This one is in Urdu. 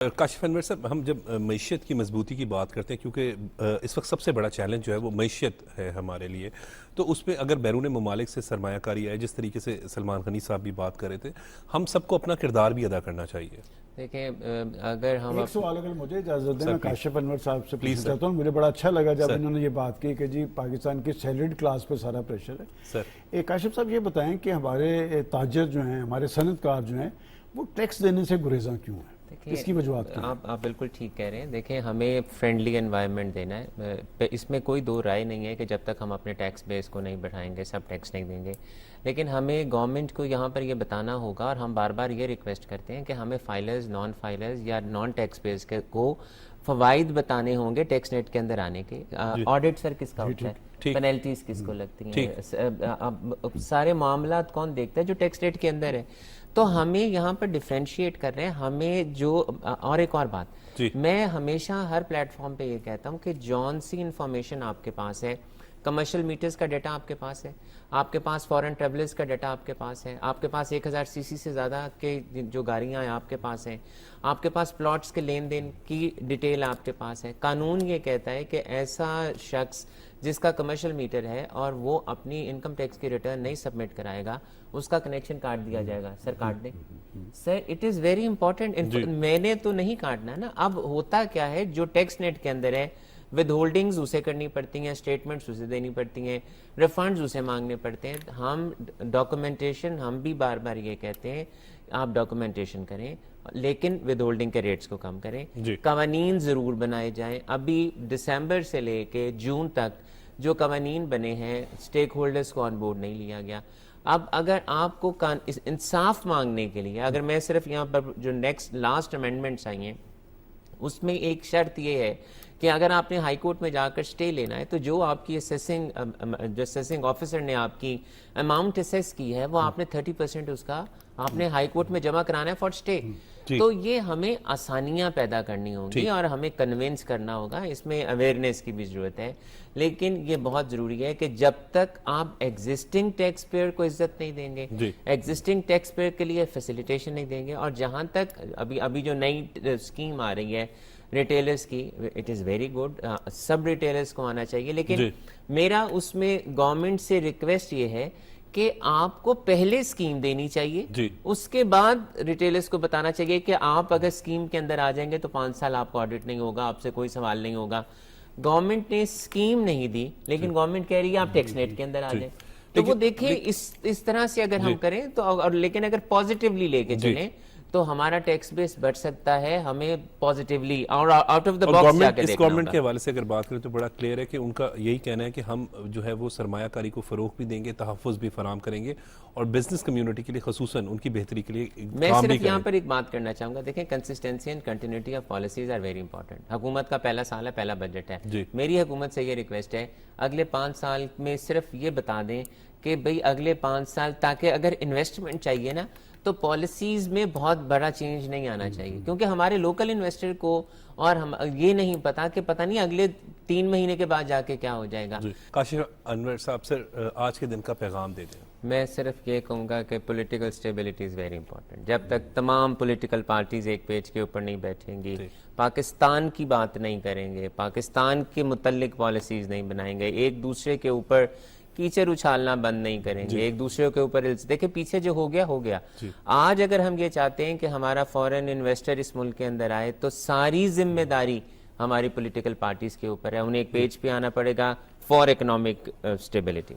کاشف انور صاحب، ہم جب معیشت کی مضبوطی کی بات کرتے ہیں، کیونکہ اس وقت سب سے بڑا چیلنج جو ہے وہ معیشت ہے ہمارے لیے، تو اس میں اگر بیرون ممالک سے سرمایہ کاری آئے، جس طریقے سے سلمان غنی صاحب بھی بات کر رہے تھے، ہم سب کو اپنا کردار بھی ادا کرنا چاہیے. دیکھیں اگر ہم ایک سوال اگر مجھے اجازت دیں، میں کاشف انور صاحب سے پلیز پوچھنا چاہتا ہوں. مجھے بڑا اچھا لگا جب انہوں نے یہ بات کی کہ جی پاکستان کی سیلریڈ کلاس پہ سارا پریشر ہے. سر کاشف صاحب یہ بتائیں کہ ہمارے تاجر جو ہیں، ہمارے صنعت کار جو ہیں، وہ ٹیکس دینے سے گریزاں کیوں ہیں؟ اس کی وجوہات کیا ہیں؟ آپ بالکل ٹھیک کہہ رہے ہیں. دیکھیں ہمیں فرینڈلی انوائرمنٹ دینا ہے، اس میں کوئی دو رائے نہیں ہے کہ جب تک ہم اپنے ٹیکس بیس کو نہیں بڑھائیں گے سب ٹیکس نہیں دیں گے. لیکن ہمیں گورنمنٹ کو یہاں پر یہ بتانا ہوگا، اور ہم بار بار یہ ریکویسٹ کرتے ہیں کہ ہمیں فائلرز، نان فائلرز یا نان ٹیکس بیس کو فوائد بتانے ہوں گے ٹیکس نیٹ کے اندر آنے کے. آڈٹ سر کس کا ہوتا ہے، پینلٹیز کس کو لگتی ہیں، سارے معاملات کون دیکھتا ہے جو ٹیکس نیٹ کے اندر ہے. تو ہمیں یہاں پر ڈیفرینشیٹ کر رہے ہیں. ہمیں جو اور ایک اور بات، میں ہمیشہ ہر پلیٹ فارم پہ یہ کہتا ہوں کہ جون سی انفارمیشن آپ کے پاس ہے، کمرشل میٹرز کا ڈیٹا آپ کے پاس ہے، آپ کے پاس فورن ٹریولرز کا ڈیٹا آپ کے پاس ہے، آپ کے پاس 1000 سی سی سے زیادہ کے جو گاڑیاں ہیں آپ کے پاس ہیں، آپ کے پاس پلاٹس کے لین دین کی ڈیٹیل آپ کے پاس ہے. قانون یہ کہتا ہے کہ ایسا شخص جس کا کمرشل میٹر ہے اور وہ اپنی انکم ٹیکس کی ریٹرن نہیں سبمٹ کرائے گا، اس کا کنیکشن کاٹ دیا جائے گا. سر کاٹ دیں سر، اٹ از ویری امپورٹنٹ. میں نے تو نہیں کاٹنا نا. اب ہوتا کیا ہے، جو ٹیکس نیٹ کے اندر ہے ود ہولڈنگز اسے کرنی پڑتی ہیں، اسٹیٹمنٹس اسے دینی پڑتی ہیں، ریفنڈز اسے مانگنے پڑتے ہیں. ہم ڈاکومنٹیشن، ہم بھی بار بار یہ کہتے ہیں آپ ڈاکومنٹیشن کریں لیکن ود ہولڈنگ کے ریٹس کو کم کریں. قوانین ضرور بنائے جائیں. ابھی دسمبر سے لے کے جون تک جو قوانین بنے ہیں، اسٹیک ہولڈرز کو آن بورڈ نہیں لیا گیا. اب اگر آپ کو انصاف مانگنے کے لیے، اگر میں صرف یہاں پر جو لاسٹ امینڈمنٹس آئی ہیں اس میں ایک شرط یہ ہے کہ اگر آپ نے ہائی کورٹ میں جا کر سٹے لینا ہے تو جو آپ کی اسیسنگ آفیسر نے آپ کی اماؤنٹ اسیس کی ہے وہ آپ نے 30% اس کا آپ نے ہائی کورٹ میں جمع کرانا ہے فار سٹے. تو یہ ہمیں آسانیاں پیدا کرنی ہوں گی اور ہمیں کنونس کرنا ہوگا. اس میں اویئرنیس کی بھی ضرورت ہے. لیکن یہ بہت ضروری ہے کہ جب تک آپ ایگزسٹنگ ٹیکس پیئر کو عزت نہیں دیں گے، ایگزسٹنگ ٹیکس پیئر کے لیے فیسیلیٹیشن نہیں دیں گے، اور جہاں تک ابھی جو نئی اسکیم آ رہی ہے ریٹیلرز کی، it is very good, sub retailers کو آنا چاہیے. لیکن میرا اس میں گورنمنٹ سے ریکویسٹ یہ ہے کہ آپ کو پہلے اسکیم دینی چاہیے، اس کے بعد ریٹیلرز کو بتانا چاہیے کہ آپ اگر اسکیم کے اندر آ جائیں گے تو 5 سال آپ کو آڈٹ نہیں ہوگا، آپ سے کوئی سوال نہیں ہوگا. گورنمنٹ نے اسکیم نہیں دی لیکن گورنمنٹ کہہ رہی ہے آپ ٹیکس نیٹ کے اندر آ جائیں. تو وہ دیکھیں اس طرح سے اگر ہم کریں تو، لیکن اگر پازیٹیولی لے کے چلیں تو ہمارا ٹیکس بیس بڑھ سکتا ہے. ہمیں پازیٹیولی اور آؤٹ آف دا باکس جا کے دیکھنا ہوگا. اس گورنمنٹ کے حوالے سے اگر بات کریں تو بڑا کلیئر ہے کہ ان کا یہی کہنا ہے کہ ہم جو ہے وہ سرمایہ کاری کو فروغ بھی دیں گے، تحفظ بھی فراہم کریں گے، اور بزنس کمیونٹی کے لیے خصوصاً ان کی بہتری کے لیے میں صرف یہاں پر ایک بات کرنا چاہوں گا. دیکھیں consistency and continuity of policies are very important. حکومت کا پہلا سال ہے، پہلا بجٹ ہے. میری حکومت سے یہ ریکویسٹ ہے اگلے 5 سال میں صرف یہ بتا دیں کہ بھئی اگلے 5 سال، تاکہ اگر انویسٹمنٹ چاہیے نا تو پالیسیز میں بہت بڑا چینج نہیں آنا چاہیے، کیونکہ ہمارے لوکل انویسٹر کو اور ہم یہ نہیں پتا کہ پتہ نہیں اگلے 3 مہینے کے بعد جا کے کیا ہو جائے گا. کاشف انور صاحب سر، آج کے دن کا پیغام دے دیں. میں صرف یہ کہوں گا کہ political stability is very important. جب تک تمام پولیٹیکل پارٹیز ایک پیج کے اوپر نہیں بیٹھیں گی، پاکستان کی بات نہیں کریں گے، پاکستان کے متعلق پالیسیز نہیں بنائیں گے، ایک دوسرے کے اوپر کیچڑ اچھالنا بند نہیں کریں گے، ایک دوسرے کے اوپر دیکھیں پیچھے جو ہو گیا. آج اگر ہم یہ چاہتے ہیں کہ ہمارا فورن انویسٹر اس ملک کے اندر آئے تو ساری ذمہ داری ہماری پولیٹیکل پارٹیز کے اوپر ہے. انہیں ایک پیج پہ آنا پڑے گا فار اکنامک اسٹیبلٹی.